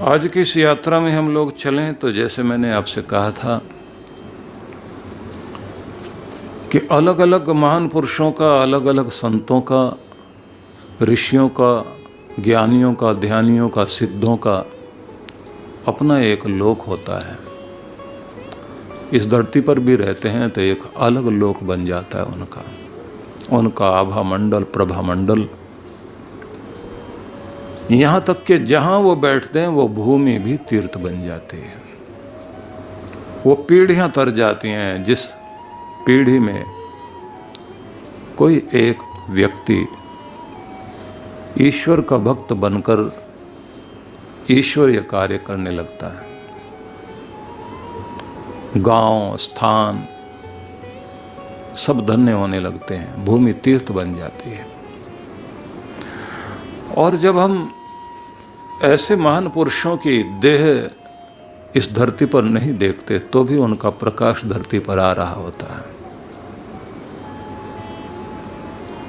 आज की इस यात्रा में हम लोग चलें तो जैसे मैंने आपसे कहा था कि अलग अलग महान पुरुषों का, अलग अलग संतों का, ऋषियों का, ज्ञानियों का, ध्यानियों का, सिद्धों का अपना एक लोक होता है। इस धरती पर भी रहते हैं तो एक अलग लोक बन जाता है उनका आभा मंडल, प्रभा मंडल। यहाँ तक कि जहाँ वो बैठते हैं वो भूमि भी तीर्थ बन जाती है। वो पीढ़ियाँ तर जाती हैं। जिस पीढ़ी में कोई एक व्यक्ति ईश्वर का भक्त बनकर ईश्वरीय कार्य करने लगता है, गांव, स्थान सब धन्य होने लगते हैं, भूमि तीर्थ बन जाती है। और जब हम ऐसे महान पुरुषों की देह इस धरती पर नहीं देखते तो भी उनका प्रकाश धरती पर आ रहा होता है।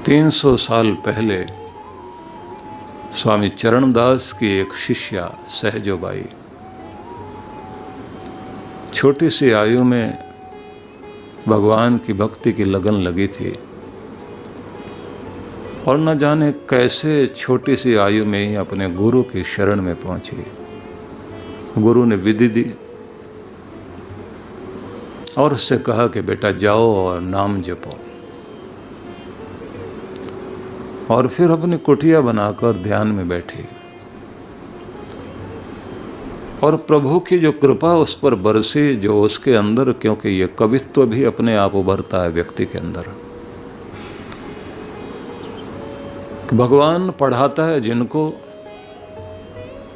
300 साल पहले स्वामी चरणदास की एक शिष्या सहजोबाई छोटी सी आयु में भगवान की भक्ति की लगन लगी थी और न जाने कैसे छोटी सी आयु में ही अपने गुरु की शरण में पहुंची। गुरु ने विधि दी और उससे कहा कि बेटा जाओ और नाम जपो, और फिर अपनी कुटिया बनाकर ध्यान में बैठी और प्रभु की जो कृपा उस पर बरसी, जो उसके अंदर, क्योंकि ये कवित्व भी अपने आप उभरता है व्यक्ति के अंदर। भगवान पढ़ाता है जिनको।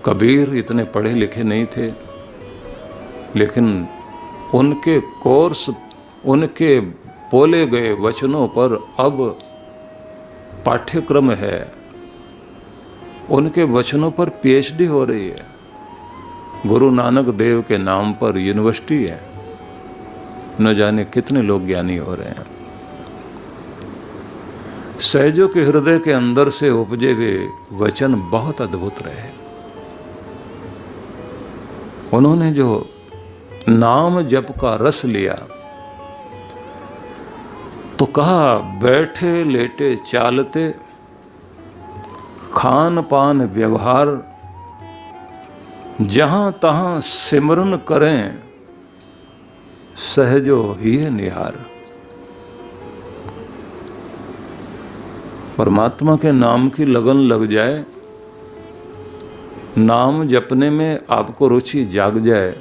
कबीर इतने पढ़े लिखे नहीं थे, लेकिन उनके कोर्स, उनके बोले गए वचनों पर अब पाठ्यक्रम है, उनके वचनों पर पीएचडी हो रही है। गुरु नानक देव के नाम पर यूनिवर्सिटी है। न जाने कितने लोग ज्ञानी हो रहे हैं। सहजों के हृदय के अंदर से उपजे हुए वचन बहुत अद्भुत रहे। उन्होंने जो नाम जप का रस लिया तो कहा, बैठे लेटे चालते खान पान व्यवहार जहां तहां सिमरन करें सहजो ही निहार। परमात्मा के नाम की लगन लग जाए, नाम जपने में आपको रुचि जाग जाए,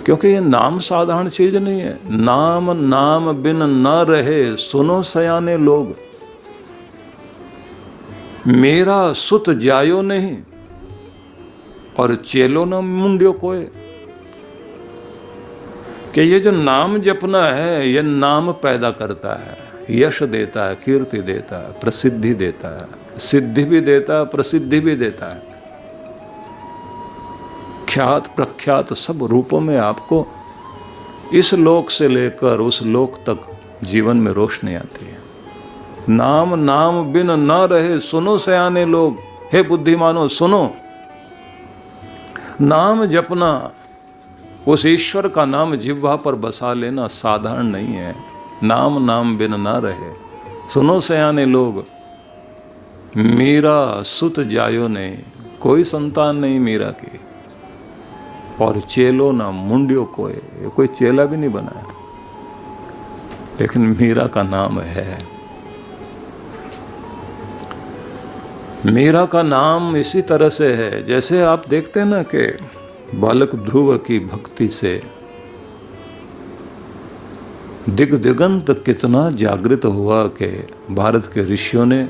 क्योंकि ये नाम साधारण चीज नहीं है। नाम बिन न रहे सुनो सयाने लोग, मेरा सुत जायो नहीं और चेलो न मुंड्यो कोय। कि ये जो नाम जपना है, ये नाम पैदा करता है, यश देता है, कीर्ति देता है, प्रसिद्धि देता है, सिद्धि भी देता है, प्रसिद्धि भी देता है। ख्यात प्रख्यात सब रूपों में आपको इस लोक से लेकर उस लोक तक जीवन में रोशनी आती है। नाम बिन न रहे सुनो सयाने लोग। हे बुद्धिमानो सुनो, नाम जपना, उस ईश्वर का नाम जिह्वा पर बसा लेना साधारण नहीं है। नाम बिन न रहे सुनो सयाने लोग, मीरा सुत जायो नहीं, कोई संतान नहीं मीरा की, और चेलो ना मुंडियो कोई चेला भी नहीं बनाया, लेकिन मीरा का नाम है। मीरा का नाम इसी तरह से है, जैसे आप देखते हैं ना कि बालक ध्रुव की भक्ति से दिगंत कितना जागृत हुआ कि भारत के ऋषियों ने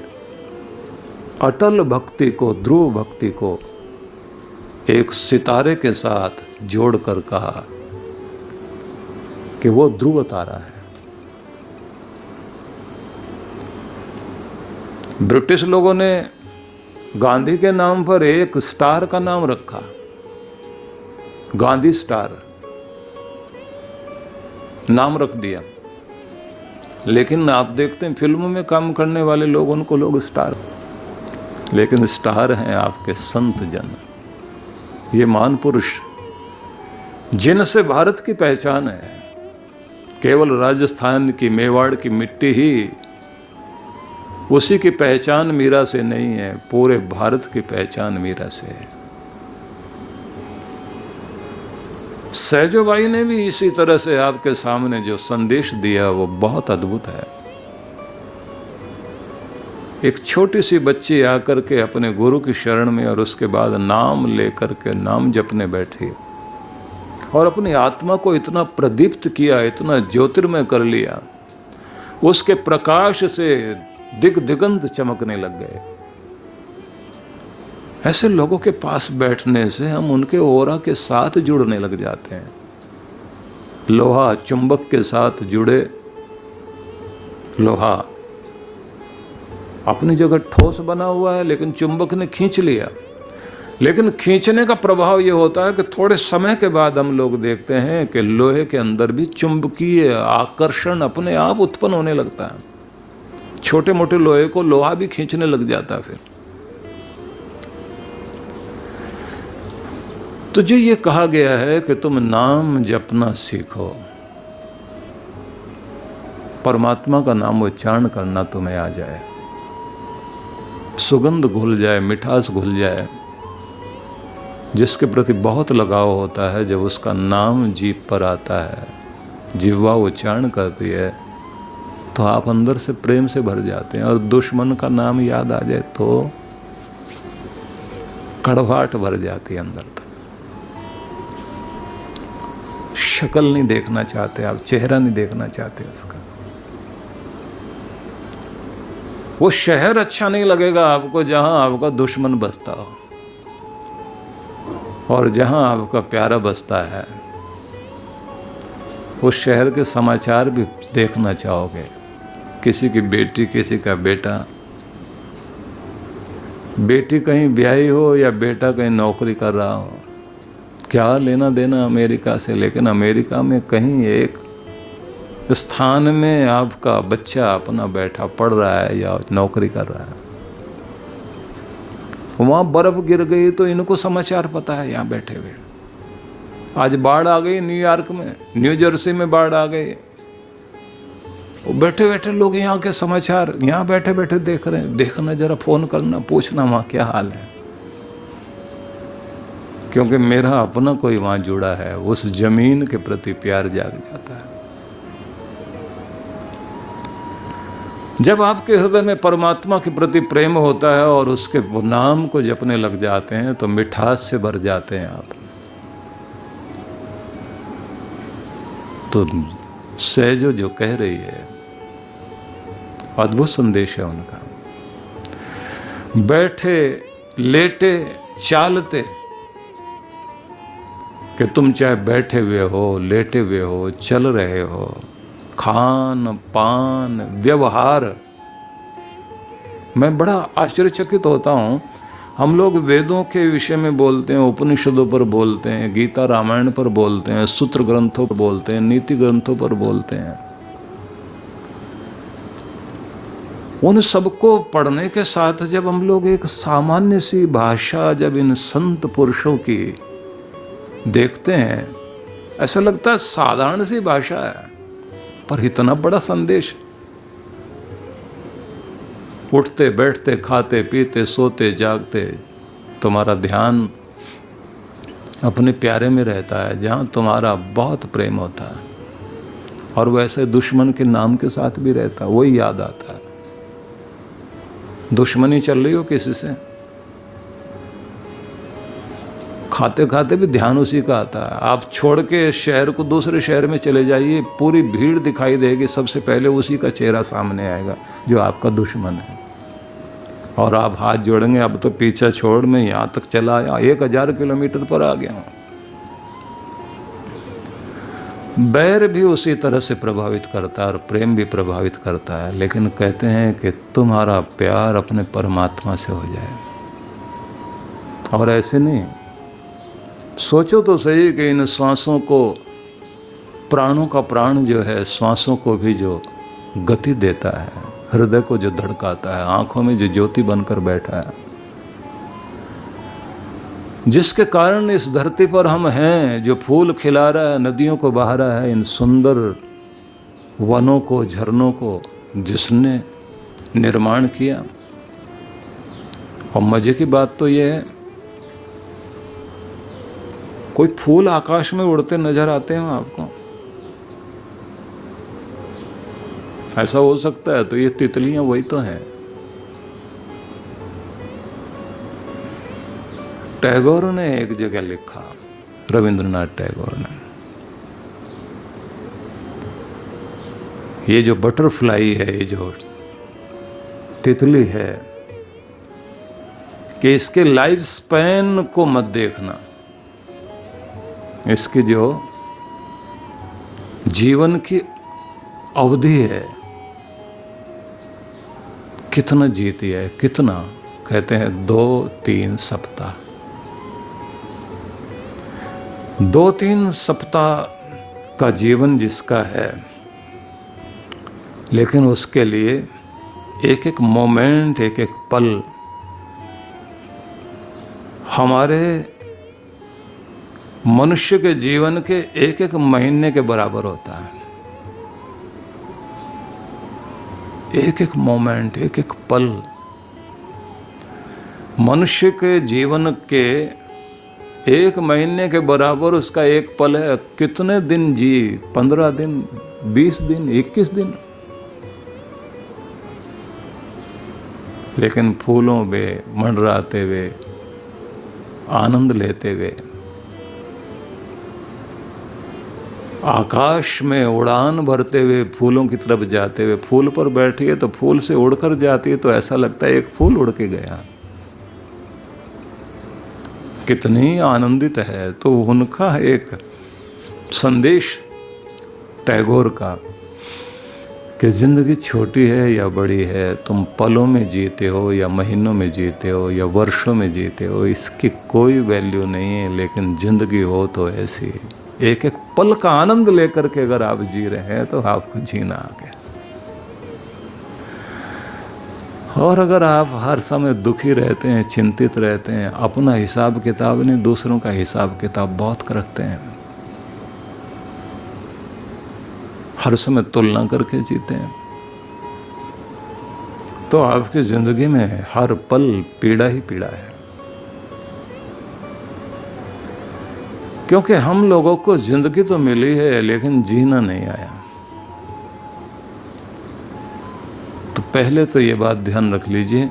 अटल भक्ति को, ध्रुव भक्ति को एक सितारे के साथ जोड़कर कहा कि वो ध्रुव तारा है। ब्रिटिश लोगों ने गांधी के नाम पर एक स्टार का नाम रखा, गांधी स्टार नाम रख दिया। लेकिन आप देखते हैं फिल्मों में काम करने वाले लोग, उनको लोग स्टार लेकिन स्टार हैं आपके संत जन, ये महान पुरुष जिनसे भारत की पहचान है। केवल राजस्थान की, मेवाड़ की मिट्टी ही उसी की पहचान मीरा से नहीं है, पूरे भारत की पहचान मीरा से है। सहजोबाई ने भी इसी तरह से आपके सामने जो संदेश दिया वो बहुत अद्भुत है। एक छोटी सी बच्ची आकर के अपने गुरु की शरण में और उसके बाद नाम लेकर के नाम जपने बैठी और अपनी आत्मा को इतना प्रदीप्त किया, इतना ज्योतिर्मय कर लिया, उसके प्रकाश से दिगंत चमकने लग गए। ऐसे लोगों के पास बैठने से हम उनके ओरा के साथ जुड़ने लग जाते हैं। लोहा चुंबक के साथ जुड़े, लोहा अपनी जगह ठोस बना हुआ है लेकिन चुंबक ने खींच लिया। लेकिन खींचने का प्रभाव ये होता है कि थोड़े समय के बाद हम लोग देखते हैं कि लोहे के अंदर भी चुंबकीय आकर्षण अपने आप उत्पन्न होने लगता है। छोटे मोटे लोहे को लोहा भी खींचने लग जाता है। फिर तो जो ये कहा गया है कि तुम नाम जपना सीखो, परमात्मा का नाम उच्चारण करना तुम्हें आ जाए, सुगंध घुल जाए, मिठास घुल जाए, जिसके प्रति बहुत लगाव होता है, जब उसका नाम जीभ पर आता है, जिह्वा उच्चारण करती है, तो आप अंदर से प्रेम से भर जाते हैं। और दुश्मन का नाम याद आ जाए तो कड़वाहट भर जाती है अंदर तक। शक्ल नहीं देखना चाहते आप, चेहरा नहीं देखना चाहते उसका। वो शहर अच्छा नहीं लगेगा आपको जहां आपका दुश्मन बसता हो, और जहां आपका प्यारा बसता है उस शहर के समाचार भी देखना चाहोगे। किसी की बेटी, किसी का बेटा, बेटी कहीं ब्याही हो या बेटा कहीं नौकरी कर रहा हो, क्या लेना देना अमेरिका से। लेकिन अमेरिका में कहीं एक स्थान में आपका बच्चा अपना बैठा पढ़ रहा है या नौकरी कर रहा है, वहाँ बर्फ गिर गई तो इनको समाचार पता है यहाँ बैठे हुए। आज बाढ़ आ गई न्यूयॉर्क में, न्यू जर्सी में बाढ़ आ गई, वो बैठे बैठे लोग यहाँ के समाचार यहाँ बैठे बैठे देख रहे हैं। देखना, जरा फ़ोन करना, पूछना वहाँ क्या हाल है, क्योंकि मेरा अपना कोई वहाँ जुड़ा है, उस जमीन के प्रति प्यार जाग जाता है। जब आपके हृदय में परमात्मा के प्रति प्रेम होता है और उसके नाम को जपने लग जाते हैं तो मिठास से भर जाते हैं आप। तो सहजो जो कह रही है, अद्भुत संदेश है उनका। बैठे, लेटे, चालते, कि तुम चाहे बैठे हुए हो, लेटे हुए हो, चल रहे हो, खान पान व्यवहार, मैं बड़ा आश्चर्यचकित होता हूँ। हम लोग वेदों के विषय में बोलते हैं, उपनिषदों पर बोलते हैं, गीता रामायण पर बोलते हैं, सूत्र ग्रंथों पर बोलते हैं, नीति ग्रंथों पर बोलते हैं। उन सबको पढ़ने के साथ जब हम लोग एक सामान्य सी भाषा जब इन संत पुरुषों की देखते हैं, ऐसा लगता है साधारण सी भाषा है, पर इतना बड़ा संदेश। उठते बैठते, खाते पीते, सोते जागते, तुम्हारा ध्यान अपने प्यारे में रहता है, जहाँ तुम्हारा बहुत प्रेम होता है, और वैसे दुश्मन के नाम के साथ भी रहता है, वही याद आता है। दुश्मनी चल रही हो किसी से, खाते खाते भी ध्यान उसी का आता है। आप छोड़ के शहर को दूसरे शहर में चले जाइए, पूरी भीड़ दिखाई देगी, सबसे पहले उसी का चेहरा सामने आएगा जो आपका दुश्मन है। और आप हाथ जोड़ेंगे, अब तो पीछा छोड़, मैं यहाँ तक चला आया, 1000 किलोमीटर पर आ गया हूँ। बैर भी उसी तरह से प्रभावित करता है और प्रेम भी प्रभावित करता है। लेकिन कहते हैं कि तुम्हारा प्यार अपने परमात्मा से हो जाए। और ऐसे नहीं, सोचो तो सही कि इन श्वासों को, प्राणों का प्राण जो है, श्वासों को भी जो गति देता है, हृदय को जो धड़काता है, आंखों में जो ज्योति बनकर बैठा है, जिसके कारण इस धरती पर हम हैं, जो फूल खिला रहा है, नदियों को बहा रहा है, इन सुंदर वनों को, झरनों को जिसने निर्माण किया। और मजे की बात तो यह है, कोई फूल आकाश में उड़ते नजर आते हैं आपको? ऐसा हो सकता है? तो ये तितलियां वही तो हैं। टैगोर ने एक जगह लिखा, रविंद्रनाथ टैगोर ने, ये जो बटरफ्लाई है, ये जो तितली है, कि इसके लाइफ स्पैन को मत देखना, इसकी जो जीवन की अवधि है, कितना जीती है, कितना, कहते हैं 2-3 सप्ताह। 2-3 सप्ताह का जीवन जिसका है, लेकिन उसके लिए एक एक मोमेंट, एक एक पल हमारे मनुष्य के जीवन के एक एक महीने के बराबर होता है। एक एक मोमेंट, एक एक पल मनुष्य के जीवन के एक महीने के बराबर उसका एक पल है। कितने दिन जी? 15 दिन, 20 दिन, 21 दिन। लेकिन फूलों में मंडराते हुए, आनंद लेते हुए, आकाश में उड़ान भरते हुए, फूलों की तरफ जाते हुए, फूल पर बैठी है तो फूल से उड़कर जाती है तो ऐसा लगता है एक फूल उड़ के गया, कितनी आनंदित है। तो उनका एक संदेश टैगोर का कि जिंदगी छोटी है या बड़ी है, तुम पलों में जीते हो या महीनों में जीते हो या वर्षों में जीते हो, इसकी कोई वैल्यू नहीं है। लेकिन जिंदगी हो तो ऐसी, एक एक पल का आनंद लेकर के अगर आप जी रहे हैं तो आपको जीना आ गया। और अगर आप हर समय दुखी रहते हैं, चिंतित रहते हैं, अपना हिसाब किताब नहीं, दूसरों का हिसाब किताब बहुत रखते हैं, हर समय तुलना करके जीते हैं, तो आपकी जिंदगी में हर पल पीड़ा ही पीड़ा है। क्योंकि हम लोगों को जिंदगी तो मिली है लेकिन जीना नहीं आया। तो पहले तो ये बात ध्यान रख लीजिए,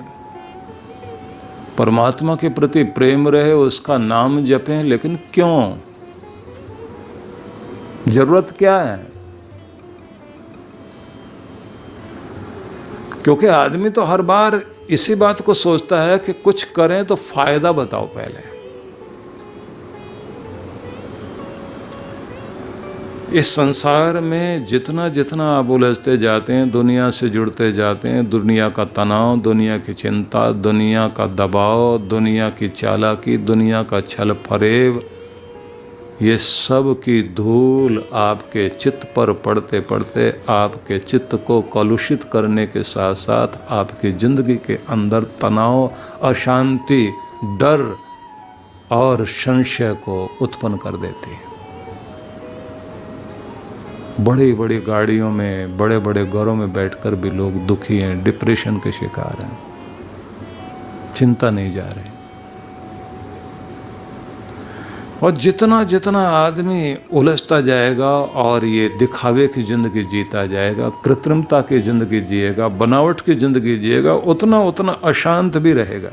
परमात्मा के प्रति प्रेम रहे, उसका नाम जपें, लेकिन क्यों? जरूरत क्या है? क्योंकि आदमी तो हर बार इसी बात को सोचता है कि कुछ करें तो फायदा बताओ पहले। इस संसार में जितना जितना आप उलझते जाते हैं, दुनिया से जुड़ते जाते हैं, दुनिया का तनाव, दुनिया की चिंता, दुनिया का दबाव, दुनिया की चालाकी, दुनिया का छल फरेब, ये सब की धूल आपके चित्त पर पड़ते पड़ते आपके चित्त को कलुषित करने के साथ साथ आपकी जिंदगी के अंदर तनाव, अशांति, डर और संशय को उत्पन्न कर देती है। बड़ी बड़ी गाड़ियों में, बड़े बड़े घरों में बैठकर भी लोग दुखी हैं, डिप्रेशन के शिकार हैं, चिंता नहीं जा रही। और जितना जितना आदमी उलझता जाएगा और ये दिखावे की जिंदगी जीता जाएगा, कृत्रिमता की जिंदगी जिएगा, बनावट की जिंदगी जिएगा, उतना उतना अशांत भी रहेगा।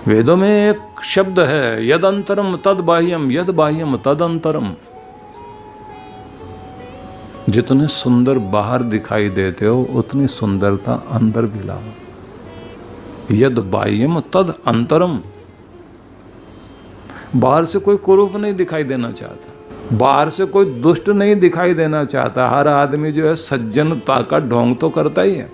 वेदों में एक शब्द है, यद अंतरम तद बाह्यम, यद बाह्यम तद अंतरम। जितने सुंदर बाहर दिखाई देते हो उतनी सुंदरता अंदर भी लाओ। यद बाह्यम तद अंतरम। बाहर से कोई कुरूप नहीं दिखाई देना चाहता, बाहर से कोई दुष्ट नहीं दिखाई देना चाहता। हर आदमी जो है सज्जनता का ढोंग तो करता ही है।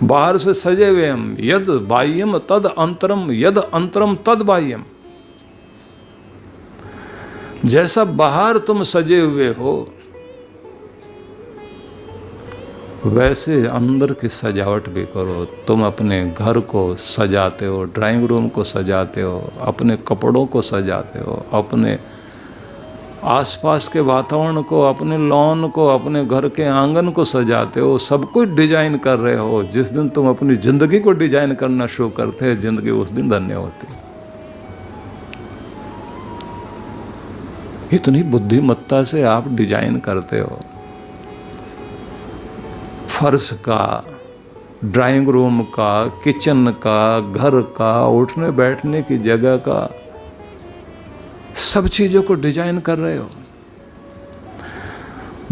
बाहर से सजे हुए हम, यद बाह्यम तद अंतरम, यद अंतरम तद बाह्यम। जैसा बाहर तुम सजे हुए हो वैसे अंदर की सजावट भी करो। तुम अपने घर को सजाते हो, ड्राइंग रूम को सजाते हो, अपने कपड़ों को सजाते हो, अपने आसपास के वातावरण को, अपने लॉन को, अपने घर के आंगन को सजाते हो, सब कुछ डिजाइन कर रहे हो। जिस दिन तुम अपनी जिंदगी को डिजाइन करना शुरू करते हैं, जिंदगी उस दिन धन्य होती। इतनी बुद्धिमत्ता से आप डिजाइन करते हो फर्श का, ड्राइंग रूम का, किचन का, घर का, उठने बैठने की जगह का, सब चीजों को डिजाइन कर रहे हो।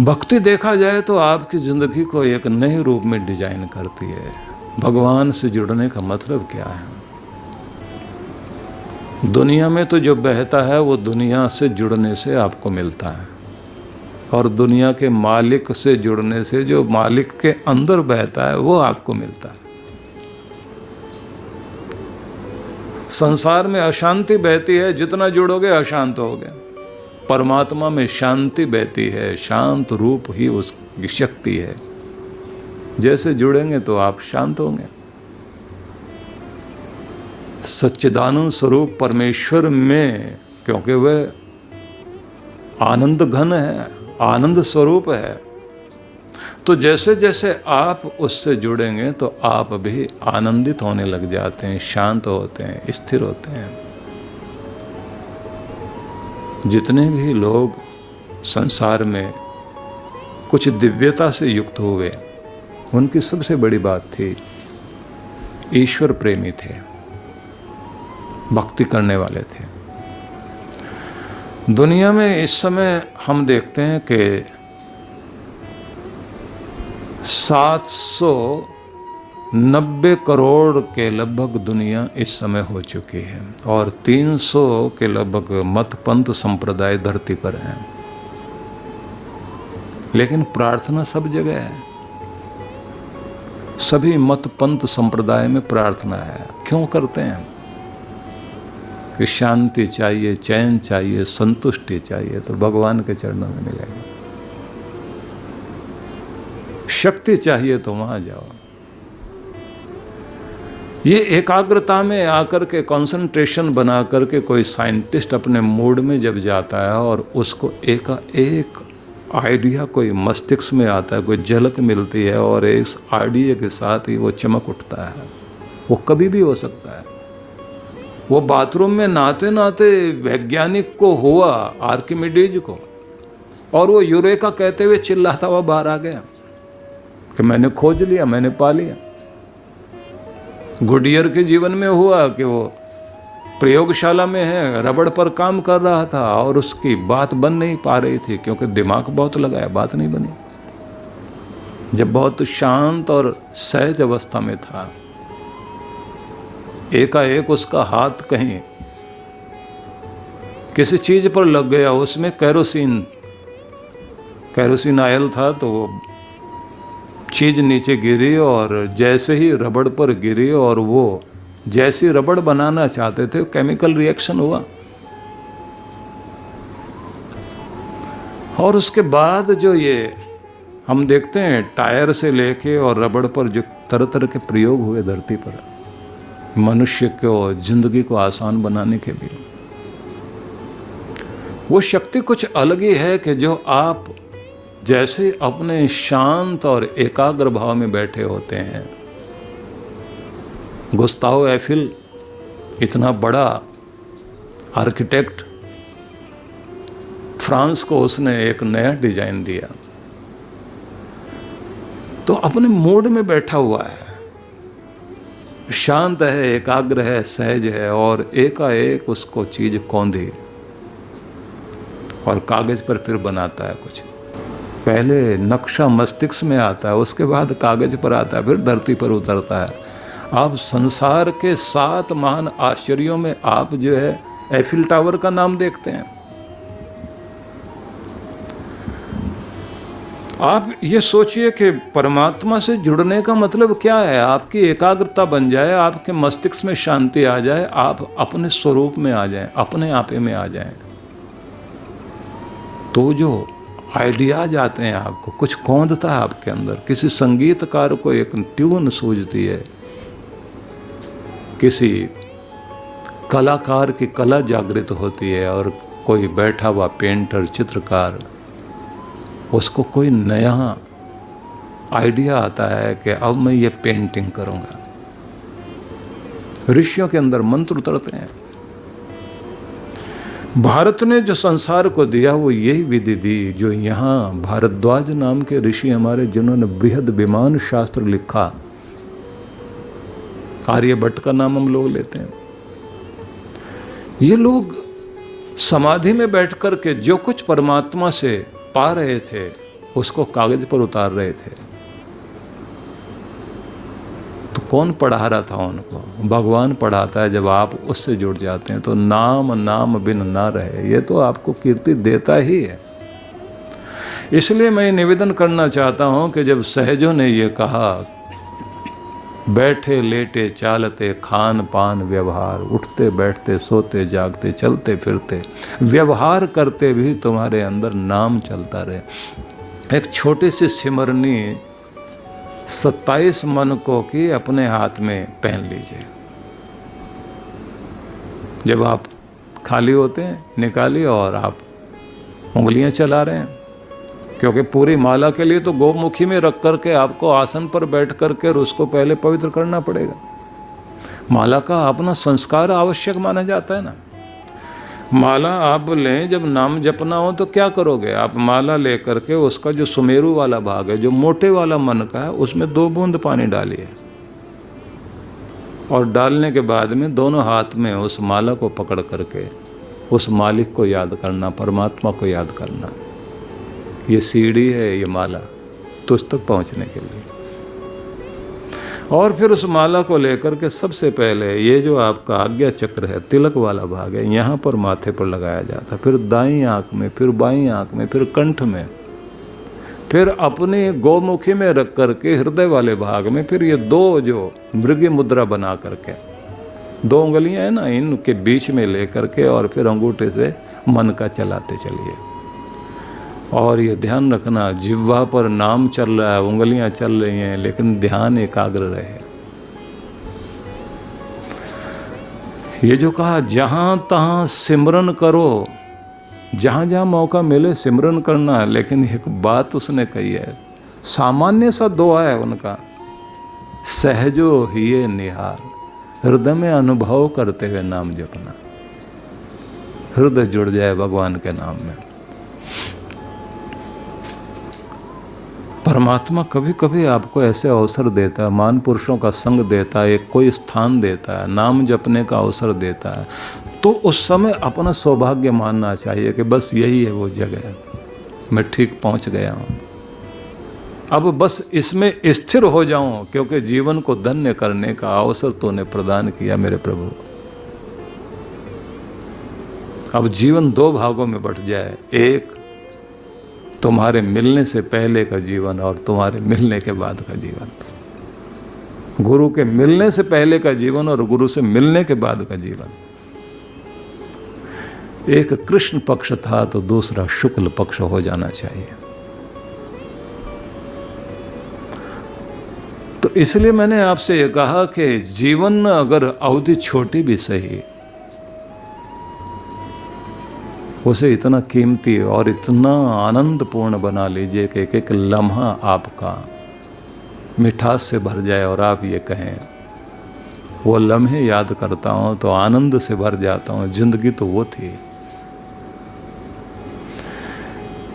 भक्ति देखा जाए तो आपकी जिंदगी को एक नए रूप में डिजाइन करती है। भगवान से जुड़ने का मतलब क्या है? दुनिया में तो जो बहता है वो दुनिया से जुड़ने से आपको मिलता है, और दुनिया के मालिक से जुड़ने से जो मालिक के अंदर बहता है वो आपको मिलता है। संसार में अशांति बहती है, जितना जुड़ोगे अशांत होगे। परमात्मा में शांति बहती है, शांत रूप ही उसकी शक्ति है। जैसे जुड़ेंगे तो आप शांत होंगे। सच्चिदानंद स्वरूप परमेश्वर में, क्योंकि वह आनंद घन है, आनंद स्वरूप है, तो जैसे जैसे आप उससे जुड़ेंगे तो आप भी आनंदित होने लग जाते हैं, शांत होते हैं, स्थिर होते हैं। जितने भी लोग संसार में कुछ दिव्यता से युक्त हुए, उनकी सबसे बड़ी बात थी ईश्वर प्रेमी थे, भक्ति करने वाले थे। दुनिया में इस समय हम देखते हैं कि 790 करोड़ के लगभग दुनिया इस समय हो चुकी है, और 300 के लगभग मत पंथ संप्रदाय धरती पर हैं। लेकिन प्रार्थना सब जगह है, सभी मत पंथ संप्रदाय में प्रार्थना है। क्यों करते हैं? कि शांति चाहिए, चैन चाहिए, संतुष्टि चाहिए, तो भगवान के चरणों में मिलेगा। शक्ति चाहिए तो वहां जाओ। ये एकाग्रता में आकर के, कंसंट्रेशन बना करके कोई साइंटिस्ट अपने मूड में जब जाता है और उसको एक आइडिया कोई मस्तिष्क में आता है, कोई झलक मिलती है, और इस आइडिया के साथ ही वो चमक उठता है। वो कभी भी हो सकता है। वो बाथरूम में नहाते नहाते वैज्ञानिक को हुआ, आर्किमिडीज को, और वो यूरेका कहते हुए चिल्लाता हुआ बाहर आ गया कि मैंने खोज लिया, मैंने पा लिया। गुडियर के जीवन में हुआ कि वो प्रयोगशाला में है, रबड़ पर काम कर रहा था और उसकी बात बन नहीं पा रही थी, क्योंकि दिमाग बहुत लगाया, बात नहीं बनी। जब बहुत शांत और सहज अवस्था में था, एकाएक उसका हाथ कहीं किसी चीज पर लग गया। उसमें कैरोसिन आयल था, तो वो चीज नीचे गिरी, और जैसे ही रबड़ पर गिरी और वो जैसी रबड़ बनाना चाहते थे, केमिकल रिएक्शन हुआ। और उसके बाद जो ये हम देखते हैं, टायर से लेके और रबड़ पर जो तरह तरह के प्रयोग हुए धरती पर, मनुष्य को जिंदगी को आसान बनाने के लिए, वो शक्ति कुछ अलग ही है कि जो आप जैसे अपने शांत और एकाग्र भाव में बैठे होते हैं। गुस्ताव एफिल इतना बड़ा आर्किटेक्ट, फ्रांस को उसने एक नया डिजाइन दिया, तो अपने मूड में बैठा हुआ है, शांत है, एकाग्र है, सहज है, और एकाएक उसको चीज कौंधी और कागज पर फिर बनाता है कुछ। पहले नक्शा मस्तिष्क में आता है, उसके बाद कागज पर आता है, फिर धरती पर उतरता है। आप संसार के 7 महान आश्चर्यों में आप जो है एफिल टावर का नाम देखते हैं। आप ये सोचिए कि परमात्मा से जुड़ने का मतलब क्या है? आपकी एकाग्रता बन जाए, आपके मस्तिष्क में शांति आ जाए, आप अपने स्वरूप में आ जाएं, अपने आपे में आ जाएं, तो जो आइडियाज आते हैं आपको, कुछ कौंधता है आपके अंदर, किसी संगीतकार को एक ट्यून सूझती है, किसी कलाकार की कला जागृत होती है, और कोई बैठा हुआ पेंटर चित्रकार, उसको कोई नया आइडिया आता है कि अब मैं ये पेंटिंग करूँगा। ऋषियों के अंदर मंत्र उतरते हैं। भारत ने जो संसार को दिया वो यही विधि दी, जो यहाँ भारद्वाज नाम के ऋषि हमारे, जिन्होंने बृहद विमान शास्त्र लिखा, आर्यभट्ट का नाम हम लोग लेते हैं। ये लोग समाधि में बैठ कर के जो कुछ परमात्मा से पा रहे थे उसको कागज पर उतार रहे थे। तो कौन पढ़ा रहा था उनको? भगवान पढ़ाता है। जब आप उससे जुड़ जाते हैं तो नाम नाम बिन ना रहे, ये तो आपको कीर्ति देता ही है। इसलिए मैं निवेदन करना चाहता हूँ कि जब सहजों ने ये कहा, बैठे लेटे चालते खान पान व्यवहार, उठते बैठते सोते जागते चलते फिरते व्यवहार करते भी तुम्हारे अंदर नाम चलता रहे। एक छोटी सी सिमरनी 27 मनकों की अपने हाथ में पहन लीजिए। जब आप खाली होते हैं निकालिए और आप उंगलियां चला रहे हैं, क्योंकि पूरी माला के लिए तो गोमुखी में रख करके आपको आसन पर बैठ करके उसको पहले पवित्र करना पड़ेगा। माला का अपना संस्कार आवश्यक माना जाता है ना। माला आप लें, जब नाम जपना हो तो क्या करोगे? आप माला ले करके उसका जो सुमेरु वाला भाग है, जो मोटे वाला मन का है, उसमें 2 बूंद पानी डालिए, और डालने के बाद में दोनों हाथ में उस माला को पकड़ करके उस मालिक को याद करना, परमात्मा को याद करना। ये सीढ़ी है, ये माला तुझ तक पहुंचने के लिए। और फिर उस माला को लेकर के सबसे पहले ये जो आपका आज्ञा चक्र है, तिलक वाला भाग है, यहाँ पर माथे पर लगाया जाता, फिर दाईं आँख में, फिर बाईं आँख में, फिर कंठ में, फिर अपनी गोमुखी में रख करके हृदय वाले भाग में, फिर ये 2 जो मृगी मुद्रा बना करके 2 उंगलियां हैं ना, इनके बीच में ले करके और फिर अंगूठे से मन का चलाते चलिए। और ये ध्यान रखना, जिह्वा पर नाम चल रहा है, उंगलियां चल रही हैं, लेकिन ध्यान एकाग्र रहे। ये जो कहा, जहां तहां सिमरन करो, जहां जहां मौका मिले सिमरन करना है। लेकिन एक बात उसने कही है, सामान्य सा दुआ है उनका, सहजो हिये निहार, हृदय में अनुभव करते हुए नाम जपना। हृदय जुड़ जाए भगवान के नाम में। परमात्मा कभी कभी आपको ऐसे अवसर देता है, महान पुरुषों का संग देता है, एक कोई स्थान देता है, नाम जपने का अवसर देता है, तो उस समय अपना सौभाग्य मानना चाहिए कि बस यही है वो जगह, मैं ठीक पहुंच गया हूँ, अब बस इसमें स्थिर हो जाऊं, क्योंकि जीवन को धन्य करने का अवसर तूने प्रदान किया मेरे प्रभु। अब जीवन 2 भागों में बंट जाए, एक तुम्हारे मिलने से पहले का जीवन और तुम्हारे मिलने के बाद का जीवन। गुरु के मिलने से पहले का जीवन और गुरु से मिलने के बाद का जीवन। एक कृष्ण पक्ष था तो दूसरा शुक्ल पक्ष हो जाना चाहिए। तो इसलिए मैंने आपसे ये कहा कि जीवन अगर अवधि छोटी भी सही, उसे इतना कीमती और इतना आनंदपूर्ण बना लीजिए कि एक एक लम्हा आपका मिठास से भर जाए और आप ये कहें, वो लम्हे याद करता हूँ तो आनंद से भर जाता हूँ, जिंदगी तो वो थी।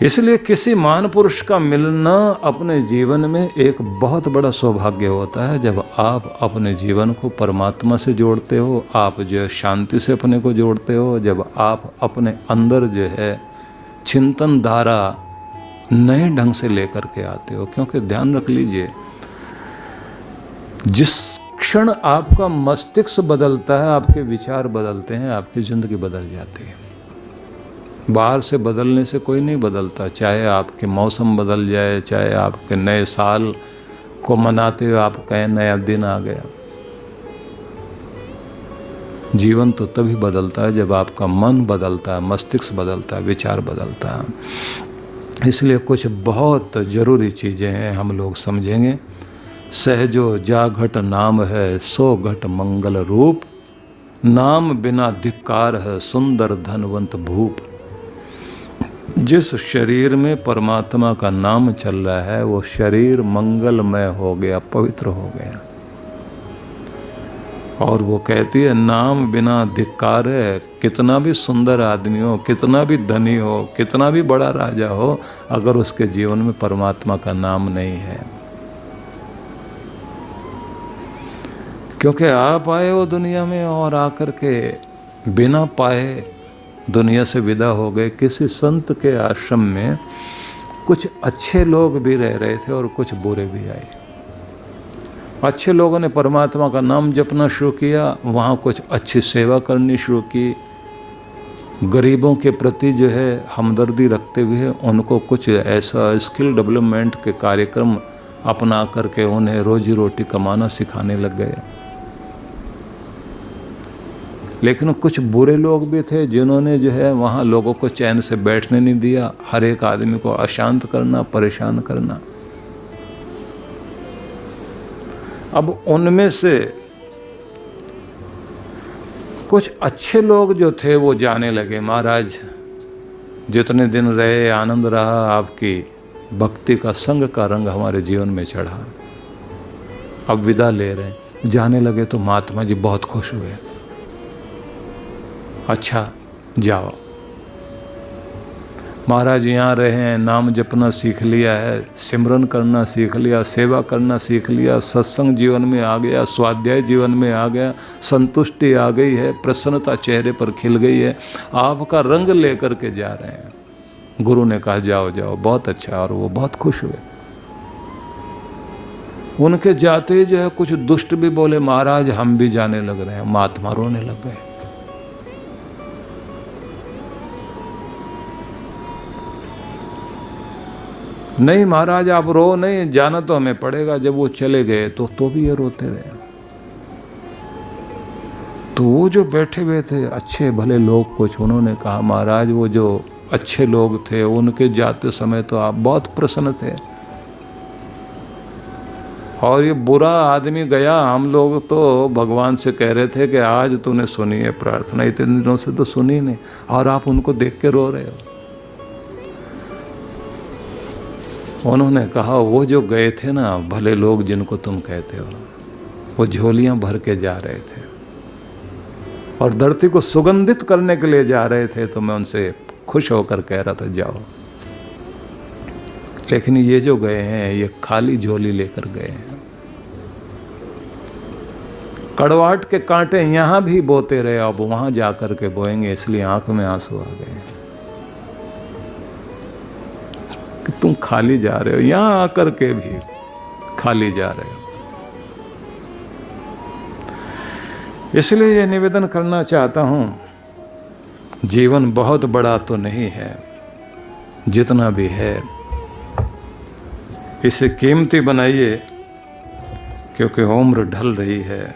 इसलिए किसी महान पुरुष का मिलना अपने जीवन में एक बहुत बड़ा सौभाग्य होता है। जब आप अपने जीवन को परमात्मा से जोड़ते हो, आप जो शांति से अपने को जोड़ते हो, जब आप अपने अंदर जो है चिंतन धारा नए ढंग से लेकर के आते हो। क्योंकि ध्यान रख लीजिए, जिस क्षण आपका मस्तिष्क बदलता है, आपके विचार बदलते हैं, आपकी जिंदगी बदल जाती है। बाहर से बदलने से कोई नहीं बदलता, चाहे आपके मौसम बदल जाए, चाहे आपके नए साल को मनाते हुए आप कहें नया दिन आ गया। जीवन तो तभी बदलता है जब आपका मन बदलता है, मस्तिष्क बदलता है, विचार बदलता है। इसलिए कुछ बहुत ज़रूरी चीज़ें हैं, हम लोग समझेंगे। सहजो जा घट नाम है, सो घट मंगल रूप। नाम बिना धिक्कार है, सुंदर धनवंत भूप। जिस शरीर में परमात्मा का नाम चल रहा है वो शरीर मंगलमय हो गया, पवित्र हो गया। और वो कहती है नाम बिना धिक्कार है। कितना भी सुंदर आदमी हो, कितना भी धनी हो, कितना भी बड़ा राजा हो, अगर उसके जीवन में परमात्मा का नाम नहीं है, क्योंकि आप आए हो दुनिया में और आकर के बिना पाए दुनिया से विदा हो गए। किसी संत के आश्रम में कुछ अच्छे लोग भी रह रहे थे और कुछ बुरे भी आए। अच्छे लोगों ने परमात्मा का नाम जपना शुरू किया, वहाँ कुछ अच्छी सेवा करनी शुरू की, गरीबों के प्रति जो है हमदर्दी रखते हुए उनको कुछ ऐसा स्किल डेवलपमेंट के कार्यक्रम अपना करके उन्हें रोजी रोटी कमाना सिखाने लग गए। लेकिन कुछ बुरे लोग भी थे जिन्होंने जो है वहाँ लोगों को चैन से बैठने नहीं दिया, हर एक आदमी को अशांत करना, परेशान करना। अब उनमें से कुछ अच्छे लोग जो थे वो जाने लगे, महाराज जितने दिन रहे आनंद रहा, आपकी भक्ति का संग का रंग हमारे जीवन में चढ़ा, अब विदा ले रहे हैं। जाने लगे तो महात्मा जी बहुत खुश हुए। अच्छा जाओ, महाराज यहाँ रहे हैं, नाम जपना सीख लिया है, सिमरन करना सीख लिया, सेवा करना सीख लिया, सत्संग जीवन में आ गया, स्वाध्याय जीवन में आ गया, संतुष्टि आ गई है, प्रसन्नता चेहरे पर खिल गई है, आपका रंग लेकर के जा रहे हैं। गुरु ने कहा जाओ जाओ, बहुत अच्छा। और वो बहुत खुश हुए। उनके जाते ही जो है कुछ दुष्ट भी बोले, महाराज हम भी जाने लग रहे हैं। महात्मा रोने लग गए। नहीं महाराज आप रो नहीं, जाना तो हमें पड़ेगा। जब वो चले गए तो भी ये रोते रहे। तो वो जो बैठे हुए थे अच्छे भले लोग कुछ, उन्होंने कहा महाराज वो जो अच्छे लोग थे उनके जाते समय तो आप बहुत प्रसन्न थे, और ये बुरा आदमी गया, हम लोग तो भगवान से कह रहे थे कि आज तूने सुनी है प्रार्थना, इतने दिनों से तो सुनी नहीं, और आप उनको देख के रो रहे हो। उन्होंने कहा वो जो गए थे ना भले लोग जिनको तुम कहते हो, वो झोलियां भर के जा रहे थे और धरती को सुगंधित करने के लिए जा रहे थे, तो मैं उनसे खुश होकर कह रहा था जाओ। लेकिन ये जो गए हैं ये खाली झोली लेकर गए हैं। कड़वाहट के कांटे यहाँ भी बोते रहे, अब वहां जाकर के बोएंगे, इसलिए आंखों में आंसू आ गए कि तुम खाली जा रहे हो, यहां आकर के भी खाली जा रहे हो। इसलिए ये निवेदन करना चाहता हूं, जीवन बहुत बड़ा तो नहीं है, जितना भी है इसे कीमती बनाइए, क्योंकि उम्र ढल रही है,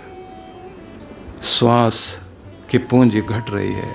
श्वास की पूंजी घट रही है।